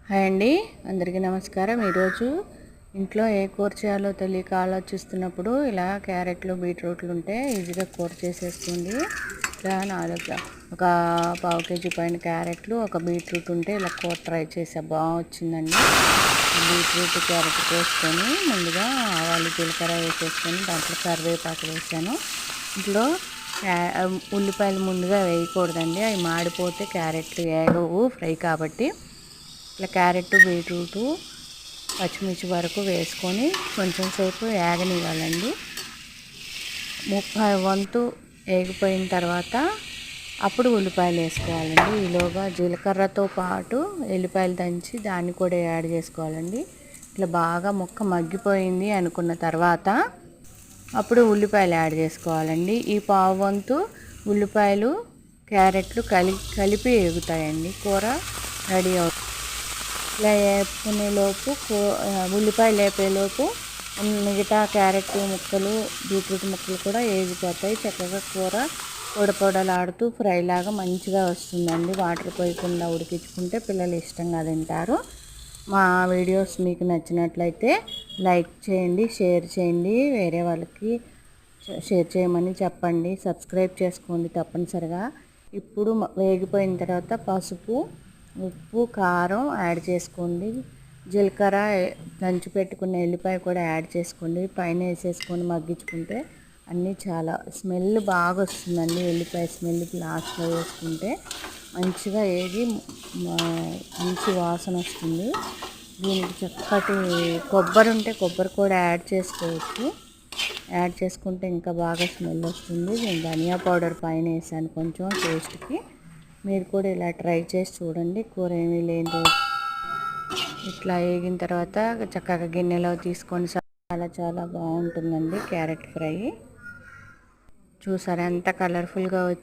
Hi అండి, అందరికీ నమస్కారం. ఈరోజు ఇంట్లో ఏ కూర చేయాలో తెలియక ఆలోచిస్తున్నప్పుడు ఇలా క్యారెట్లు బీట్రూట్లు ఉంటే ఈజీగా కూర చేసేస్తుంది. ఇలా ఒక పావు కేజీ పైన క్యారెట్లు, ఒక బీట్రూట్ ఉంటే ఇలా కూర ట్రై చేసా, బాగా వచ్చిందండి. బీట్రూట్ క్యారెట్ కోసుకొని ముందుగా ఆవాలు జీలకర్ర వేసేసుకొని దాంట్లో కరివేపాకు వేసాను. ఇంట్లో ఉల్లిపాయలు ముందుగా వేయకూడదండి, అవి మాడిపోతే క్యారెట్లు ఏగవు ఫ్రై కాబట్టి. ఇట్లా క్యారెట్ బీట్రూటు పచ్చిమిర్చి వరకు వేసుకొని కొంచెం సేపు ఏగనివ్వాలండి. 30 ఏగిపోయిన తర్వాత అప్పుడు ఉల్లిపాయలు వేసుకోవాలండి. ఈలోగా జీలకర్రతో పాటు ఎల్లిపాయలు దంచి దాన్ని కూడా యాడ్ చేసుకోవాలండి. ఇట్లా బాగా ముక్క మగ్గిపోయింది అనుకున్న తర్వాత అప్పుడు ఉల్లిపాయలు యాడ్ చేసుకోవాలండి. ఈ పావు ఉల్లిపాయలు క్యారెట్లు కలిపి వేగుతాయండి, కూర రెడీ అవుతుంది. ఇలా వేపుకునేలోపు ఉల్లిపాయలు వేపేలోపు మిగతా క్యారెట్ ముక్కలు బీట్రూట్ ముక్కలు కూడా వేగిపోతాయి. చక్కగా కూర పొడలాడుతూ ఫ్రై లాగా మంచిగా వస్తుందండి. వాటర్ పోయకుండా ఉడికించుకుంటే పిల్లలు ఇష్టంగా తింటారు. మా వీడియోస్ మీకు నచ్చినట్లయితే లైక్ చేయండి, షేర్ చేయండి, వేరే వాళ్ళకి షేర్ చేయమని చెప్పండి, సబ్స్క్రైబ్ చేసుకోండి తప్పనిసరిగా. ఇప్పుడు వేగిపోయిన తర్వాత పసుపు, ఉప్పు, కారం యాడ్ చేసుకోండి. జీలకర్ర దంచి పెట్టుకున్న ఎల్లిపాయ కూడా యాడ్ చేసుకోండి. పైన వేసేసుకొని మగ్గించుకుంటే అన్నీ చాలా స్మెల్ బాగా వస్తుందండి. ఎల్లిపాయ స్మెల్ లాస్ట్లో వేసుకుంటే మంచిగా వేగి మంచి వాసన వస్తుంది. దీనికి చక్కటి కొబ్బరి ఉంటే కొబ్బరి కూడా యాడ్ చేసుకోవచ్చు. యాడ్ చేసుకుంటే ఇంకా బాగా స్మెల్ వస్తుంది. నేను ధనియా పౌడర్ పైన వేసాను కొంచెం టేస్ట్కి. మీరు కూడా ఇలా ట్రై చేసి చూడండి. కూర ఏమీ లేదు, ఇట్లా వేగిన తర్వాత చక్కగా గిన్నెలో తీసుకొని చాలా బాగుంటుందండి క్యారెట్ ఫ్రై. చూసారా ఎంత కలర్ఫుల్గా వచ్చి